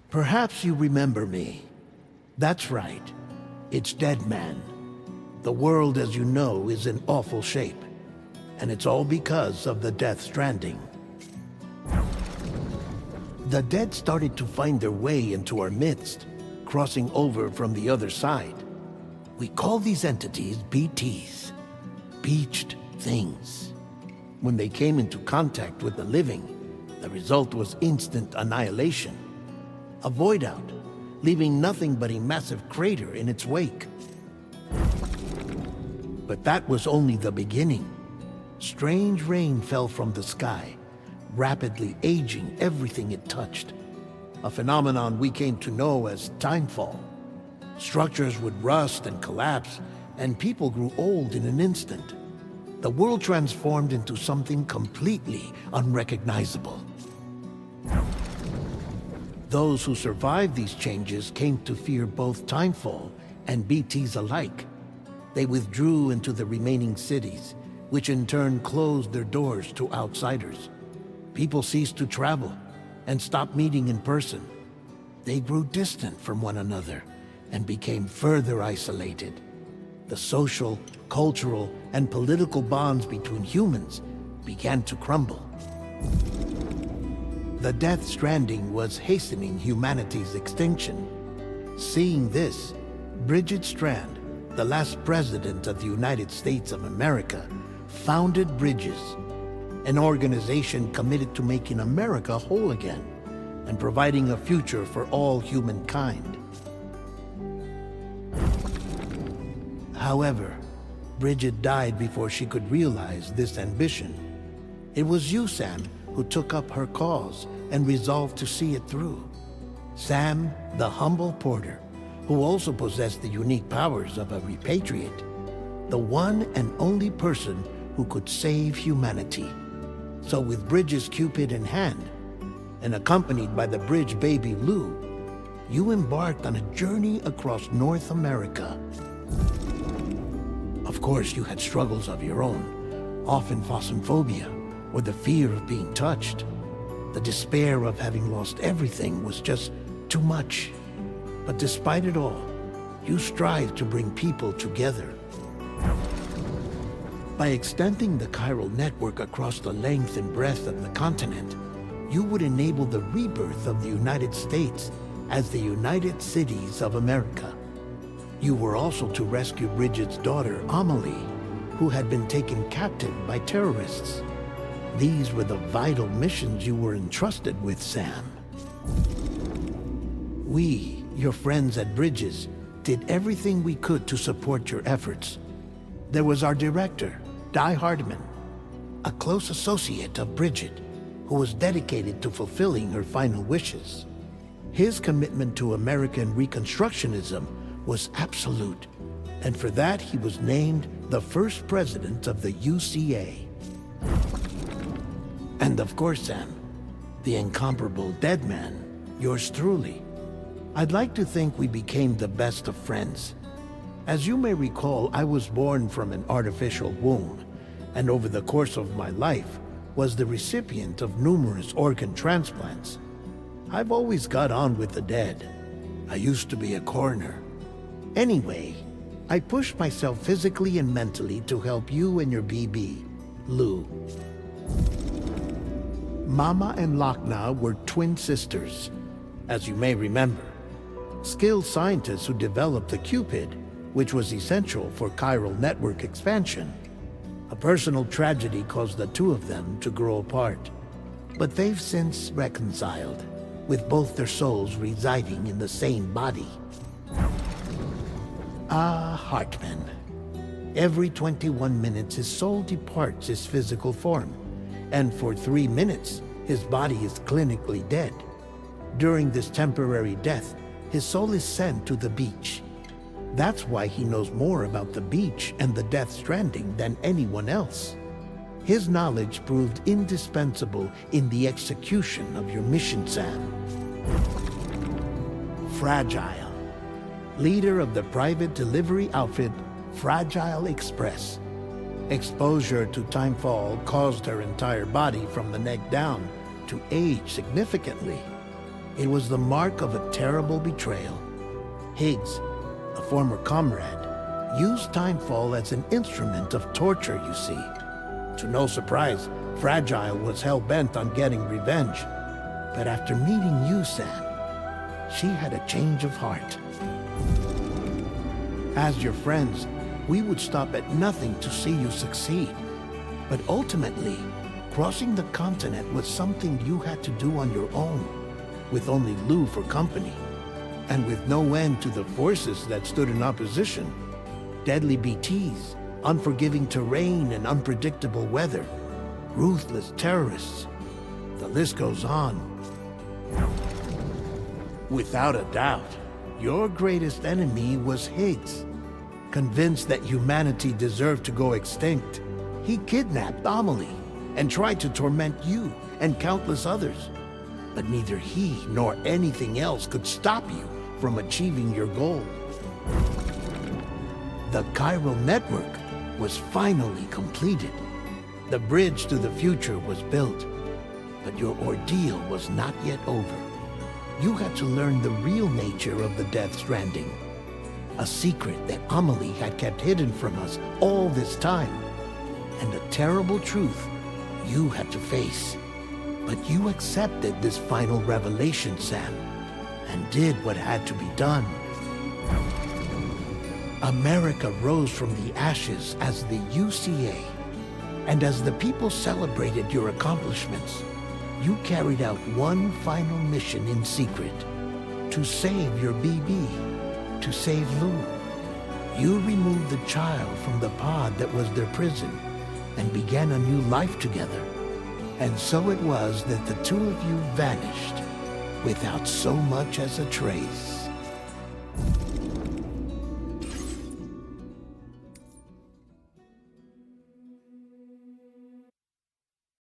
Perhaps you remember me. That's right. It's Dead Man. The world, as you know, is in awful shape. And it's all because of the Death Stranding. The dead started to find their way into our midst, crossing over from the other side. We call these entities BTs, Beached Things. When they came into contact with the living, the result was instant annihilation. A void out, leaving nothing but a massive crater in its wake. But that was only the beginning. Strange rain fell from the sky, rapidly aging everything it touched. A phenomenon we came to know as timefall. Structures would rust and collapse, and people grew old in an instant. The world transformed into something completely unrecognizable. Those who survived these changes came to fear both timefall and BTs alike. They withdrew into the remaining cities, which in turn closed their doors to outsiders. People ceased to travel and stopped meeting in person. They grew distant from one another and became further isolated. The social, cultural, and political bonds between humans began to crumble. The Death Stranding was hastening humanity's extinction. Seeing this, Bridget Strand, the last president of the United States of America, founded Bridges, an organization committed to making America whole again and providing a future for all humankind. However, Bridget died before she could realize this ambition. It was you, Sam, who took up her cause and resolved to see it through. Sam, the humble porter, who also possessed the unique powers of a repatriate, the one and only person who could save humanity. So with Bridges' Cupid in hand, and accompanied by the bridge baby Lou, you embarked on a journey across North America. Of course, you had struggles of your own, often phosmophobia, or the fear of being touched. The despair of having lost everything was just too much. But despite it all, you strived to bring people together. By extending the chiral network across the length and breadth of the continent, you would enable the rebirth of the United States as the United Cities of America. You were also to rescue Bridget's daughter, Amelie, who had been taken captive by terrorists. These were the vital missions you were entrusted with, Sam. We, your friends at Bridges, did everything we could to support your efforts. There was our director, Di Hardman, a close associate of Bridget, who was dedicated to fulfilling her final wishes. His commitment to American Reconstructionism was absolute, and for that he was named the first president of the UCA. And of course, Sam, the incomparable Dead Man, yours truly. I'd like to think we became the best of friends. As you may recall, I was born from an artificial womb, and over the course of my life was the recipient of numerous organ transplants. I've always got on with the dead. I used to be a coroner. Anyway, I pushed myself physically and mentally to help you and your BB, Lou. Mama and Lakna were twin sisters, as you may remember. Skilled scientists who developed the Cupid, which was essential for chiral network expansion. A personal tragedy caused the two of them to grow apart. But they've since reconciled, with both their souls residing in the same body. Ah, Hartman. Every 21 minutes his soul departs his physical form, and for 3 minutes his body is clinically dead. During this temporary death, his soul is sent to the beach. That's why he knows more about the beach and the Death Stranding than anyone else. His knowledge proved indispensable in the execution of your mission, Sam. Fragile, leader of the private delivery outfit Fragile Express. Exposure to timefall caused her entire body from the neck down to age significantly. It was the mark of a terrible betrayal. Higgs, a former comrade, used timefall as an instrument of torture, you see. To no surprise, Fragile was hell-bent on getting revenge. But after meeting you, Sam, she had a change of heart. As your friends, we would stop at nothing to see you succeed. But ultimately, crossing the continent was something you had to do on your own, with only Lou for company, and with no end to the forces that stood in opposition. Deadly BTs, unforgiving terrain and unpredictable weather, ruthless terrorists. The list goes on. Without a doubt, your greatest enemy was Higgs. Convinced that humanity deserved to go extinct, he kidnapped Amelie and tried to torment you and countless others. But neither he nor anything else could stop you from achieving your goal. The chiral network was finally completed. The bridge to the future was built, but your ordeal was not yet over. You had to learn the real nature of the Death Stranding, a secret that Amelie had kept hidden from us all this time, and a terrible truth you had to face. But you accepted this final revelation, Sam, and did what had to be done. America rose from the ashes as the UCA, and as the people celebrated your accomplishments, you carried out one final mission in secret, to save your BB, to save Lou. You removed the child from the pod that was their prison and began a new life together. And so it was that the two of you vanished without so much as a trace.